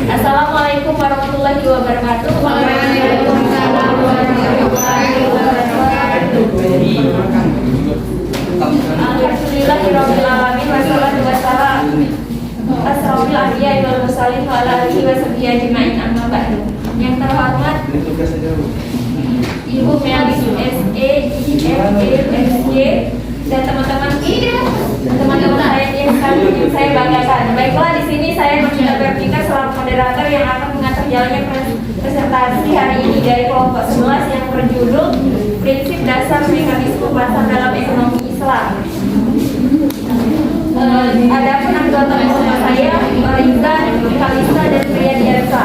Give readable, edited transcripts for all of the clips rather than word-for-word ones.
Assalamualaikum warahmatullahi wabarakatuh. Waalaikumsalam warahmatullahi wabarakatuh. Alhamdulillahirabbil alamin wassalatu wassalamu asrofil anbiya'i wal mursalin wa ala alihi wa sahbihi ajma'in amma ba'du. Yang terhormat Ibu Melis SE, IFE, SY dan teman-teman saya yang saya banggakan. Baiklah, di sini saya meminta Bertika selaku moderator yang akan mengatur jalannya presentasi hari ini dari kelompok 11 yang berjudul Prinsip Dasar Mekanisme Pasar dalam Ekonomi Islam. Adapun anggota kelompok saya Oriza, Kalista dan Priyansa.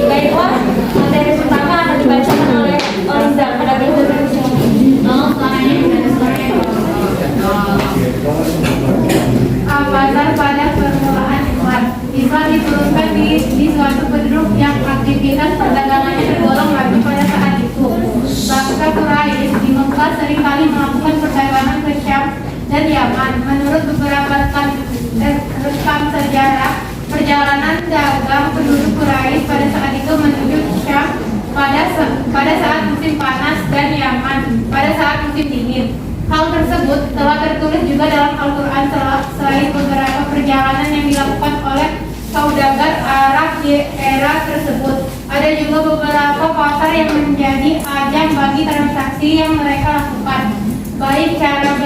Baiklah, materi pertama akan dibacakan oleh Oriza. Pada Pasar pada permulaan Islam diturunkan di suatu penduduk yang aktivitas perdagangannya tergolong maju pada saat itu. Bangsa Quraisy di Mekah seringkali melakukan perdagangan ke Syam dan Yaman. Menurut beberapa rekam sejarah, perjalanan dagang penduduk Quraisy pada saat itu menuju Syam pada saat musim panas dan Yaman pada saat musim dingin. Hal tersebut telah tertulis juga dalam Al-Quran selain beberapa perjalanan yang dilakukan oleh saudagar Arab di era tersebut. Ada juga beberapa pasar yang menjadi ajang bagi transaksi yang mereka lakukan, baik cara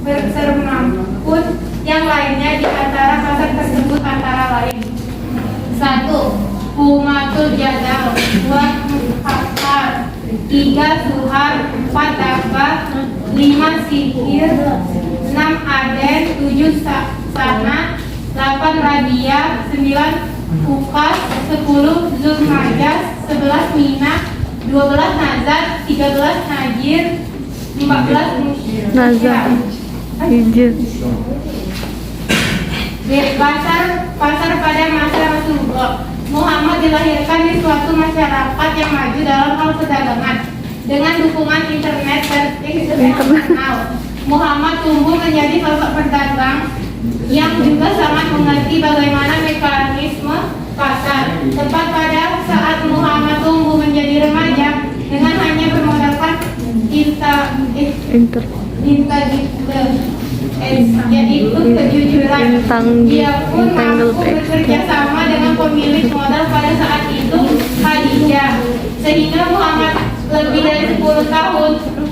bersermampun yang lainnya. Di antara pasar tersebut antara lain: 1. Humatul Jadal, 2. Muhafar, 3. Suhar, 4. Dabah, 5. Sihir, 6. Aden, 7. Sana, 8. Radia, 9. Ukas, 10. Zulmajas, 11. Mina, 12. Nazar, 13. Najir, 14. Nazar Hijir. Pasar pada masa Rasulullah. Muhammad dilahirkan di suatu masyarakat yang maju dalam hal perdagangan. Dengan dukungan internet dan internasional, Muhammad tumbuh menjadi sosok pedagang yang juga sangat mengerti bagaimana mekanisme pasar. Tepat pada saat Muhammad tumbuh menjadi remaja, dengan hanya bermodalkan yaitu kejujuran, dia pun mampu bekerja sama dengan pemilik modal pada saat itu, Khadijah, sehingga Muhammad lebih dari 10 tahun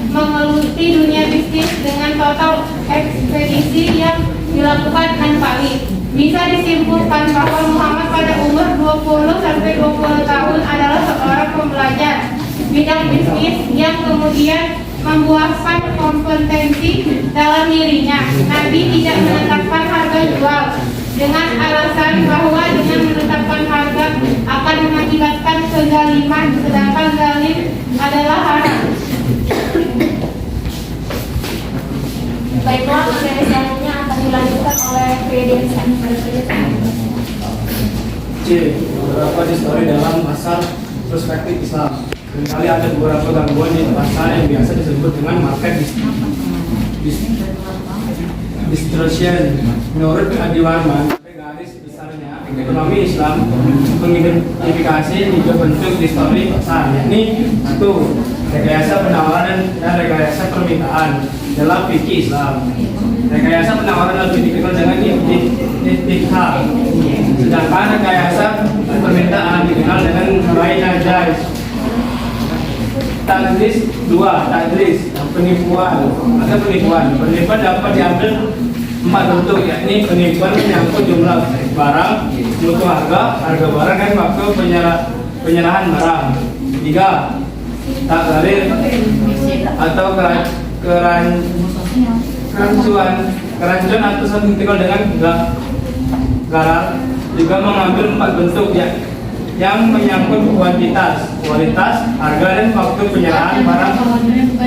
menggeluti dunia bisnis dengan total ekspedisi yang dilakukan 6 kali. Bisa disimpulkan bahwa Muhammad pada umur 20-20 tahun adalah seorang pembelajar bidang bisnis yang kemudian membuahkan kompetensi dalam dirinya. Nabi tidak menetapkan harga jual dengan alasan bahwa dengan menetapkan harga akan mengakibatkan kezaliman, sedangkan zalim adalah haram. baiklah, materi selanjutnya akan dilanjutkan oleh Priyansa. C. Beberapa histori dalam pasar perspektif Islam. Seringkali ada beberapa gangguan di pasar yang biasa disebut dengan market distortion. Menurut Adi Warman, garis besarnya ekonomi Islam mengidentifikasi 3 bentuk histori pasar, yakni 1. Rekayasa penawaran dan rekayasa permintaan dalam fikih Islam. Rekayasa penawaran lebih dikenal dengan ittihad, sedangkan rekayasa permintaan dikenal dengan rai najais. Tadlis 2. Tadlis penipuan atau penipuan. Penipuan dapat diambil 4 bentuk, yakni penipuan menyangkut jumlah barang, mutu harga barang dan waktu penyerahan barang. 3. Takrir atau kerancuan atau sentikal dengan garal, juga mengambil 4 bentuk yang menyangkut kualitas, harga dan waktu penyerahan barang.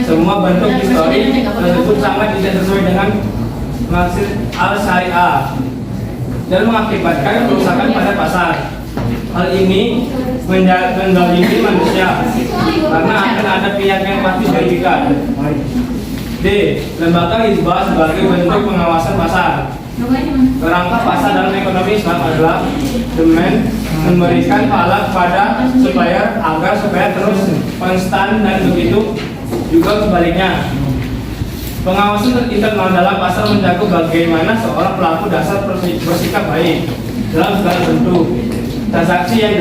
Semua bentuk histori tersebut sangat tidak sesuai dengan maksud al-syariah dan mengakibatkan kerusakan pada pasar. Hal ini menzalimi manusia karena akan ada pihak yang pasti dirugikan. D. Lembaga hizbah sebagai bentuk pengawasan pasar. Kerangka pasar dalam ekonomi Islam adalah memberikan pahala kepada supaya terus konstan dan begitu juga sebaliknya. Pengawasan internal dalam pasar mencakup bagaimana seorang pelaku dasar bersikap baik dalam segala bentuk transaksi yang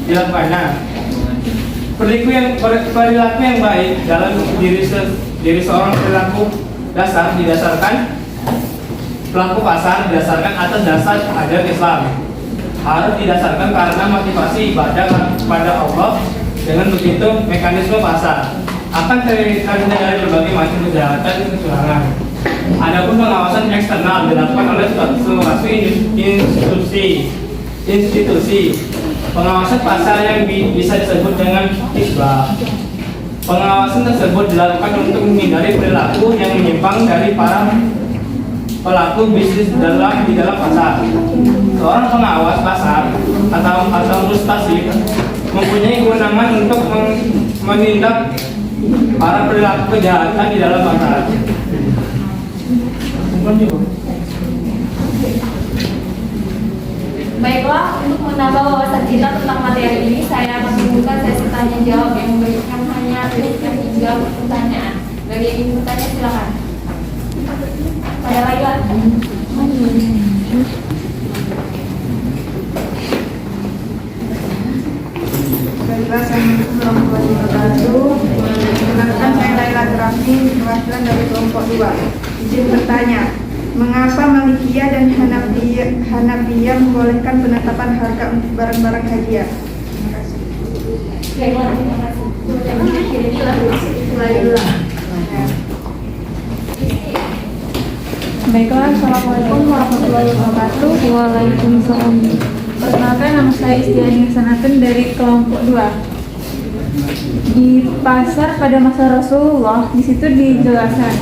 dilakukannya. Perilaku yang baik dalam diri seorang perilaku dasar didasarkan pelaku pasar didasarkan atas dasar ajaran Islam. Harus didasarkan karena motivasi ibadah kepada Allah. Dengan begitu mekanisme pasar akan terhindar dari berbagai macam kejahatan dan kecurangan. Adapun pengawasan eksternal dilakukan oleh suatu institusi. Pengawasan pasar yang bisa disebut dengan hisbah. Pengawasan tersebut dilakukan untuk menghindari perilaku yang menyimpang dari para pelaku bisnis di dalam pasar. Seorang pengawas pasar atau mustasib mempunyai kewenangan untuk menindak para perilaku kejahatan di dalam pasar. Baiklah, untuk menambah wawasan kita tentang materi ini, saya akan membuka sesi tanya jawab yang memberikan hanya tuliskan hingga pertanyaan. Bagi yang ingin bertanya silakan. Pada Laila. Baiklah, Assalamualaikum warahmatullahi wabarakatuh. Perkenalkan, saya Laila Terafi, perwakilan dari kelompok 2. Izin bertanya, mengapa Malikiyah dan Hanafiyah membolehkan penetapan harga untuk barang-barang hadiah? Terima kasih. Baiklah, terima kasih. Baiklah, Assalamualaikum warahmatullahi wabarakatuh. Waalaikumsalam. Perkenalkan, nama saya Istiani Sanatun dari kelompok 2. Di pasar pada masa Rasulullah, di situ dijelaskan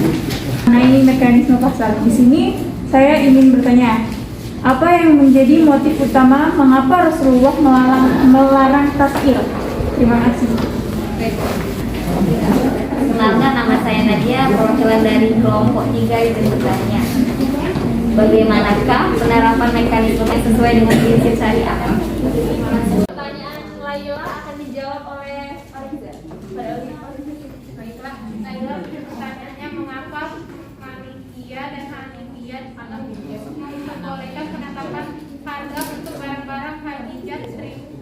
mengenai mekanisme pasar. Di sini saya ingin bertanya, apa yang menjadi motif utama mengapa Rasulullah melarang tasir? Terima kasih. Perkenalkan, nama saya Nadia, perwakilan dari kelompok 3 yang bertanya. Bagaimanakah penerapan mekanisme sesuai dengan prinsip syariah? Pertanyaan Laila akan dijawab oleh Fariza. Baiklah, Naila, pertanyaannya mengapa Malikiyah dan Hanafiyah membolehkan penetapan harga untuk barang-barang hajijat sering.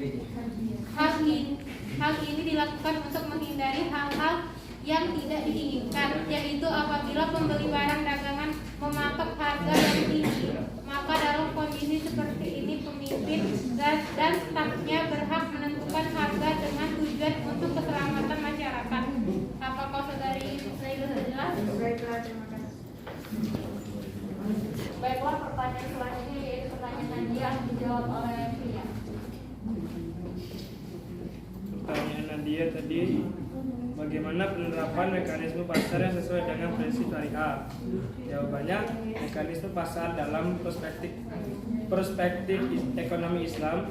Hal ini dilakukan untuk menghindari hal-hal yang tidak diinginkan, yaitu apabila pembeli barang dagangan mematok harga yang tinggi, maka dalam kondisi seperti ini pemimpin dan stafnya berhak menentukan harga dengan tujuan untuk keselamatan masyarakat. Apakah saudari Laila jelas? Baiklah, terima kasih. Baiklah, pertanyaan selanjutnya yaitu pertanyaan Nadia akan dijawab oleh Fia. Pertanyaan Nadia tadi, bagaimana penerapan mekanisme pasar yang sesuai dengan prinsip syariah? Jawabannya, mekanisme pasar dalam perspektif ekonomi Islam.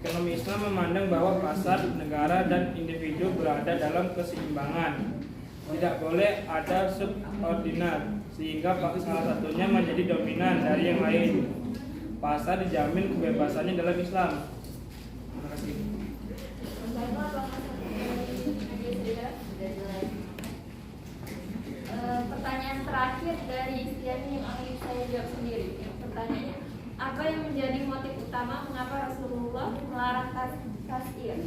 Ekonomi Islam memandang bahwa pasar, negara, dan individu berada dalam keseimbangan. Tidak boleh ada subordinat, sehingga salah satunya menjadi dominan dari yang lain. Pasar dijamin kebebasannya dalam Islam. Terima kasih. Pertanyaan terakhir dari Istiani yang ingin saya jawab sendiri. Pertanyaannya, apa yang menjadi motif utama mengapa Rasulullah melarang tasir?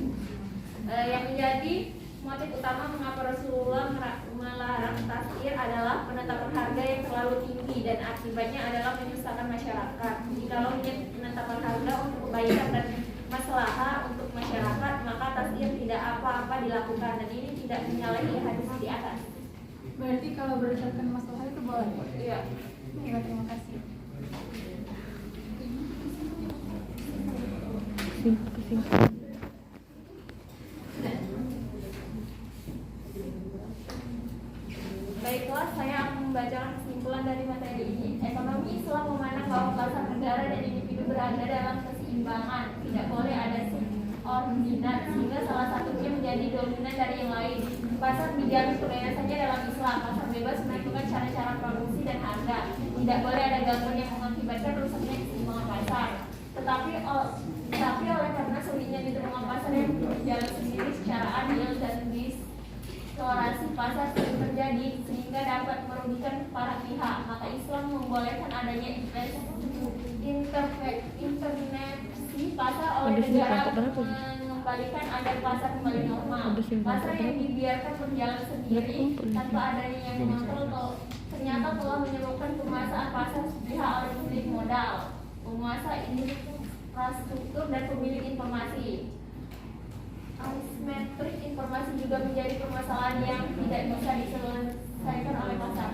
Yang menjadi motif utama mengapa Rasulullah melarang tasir adalah penetapan harga yang terlalu tinggi dan akibatnya adalah menyusahkan masyarakat. Jikalau penetapan harga untuk kebaikan dan maslahah untuk masyarakat, maka tasir tidak apa-apa dilakukan, dan ini tidak menyalahi hadis di atas. Berarti kalau berdasarkan masalah itu boleh? Iya. Ya, terima kasih. Baiklah, saya akan membacakan kesimpulan dari materi ini. Ekonomi Islam memandang bahwa pasar negara dan individu berada dalam keseimbangan. Tidak boleh ada subordinat, sehingga salah satunya menjadi dominan dari yang lain. Pasar dijamin kebebasannya dalam Islam. Pasar bebas menentukan menentukan cara-cara produksi dan harga. Tidak boleh ada gangguan yang mengakibatkan rusaknya keseimbangan pasar. Tetapi oleh karena sulitnya diterima pasar yang berjalan sendiri secara adil dan distorasi pasar sering terjadi sehingga dapat merugikan para pihak, maka Islam membolehkan adanya intervensi pasar oleh negara mengembalikan agar pasar kembali normal. Pasar yang dibiarkan berjalan sendiri tanpa adanya yang mengontrol ternyata telah menyebabkan penguasaan pasar sepihak oleh pemilik modal, penguasa infrastruktur dan pemilik informasi. Asimetrik informasi juga menjadi permasalahan yang tidak bisa diselesaikan oleh pasar.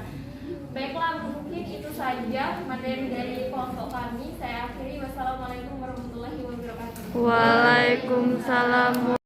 Baiklah, mungkin itu saja materi dari kelompok kami. Saya akhiri. Wassalamualaikum warahmatullahi wabarakatuh. Waalaikumsalam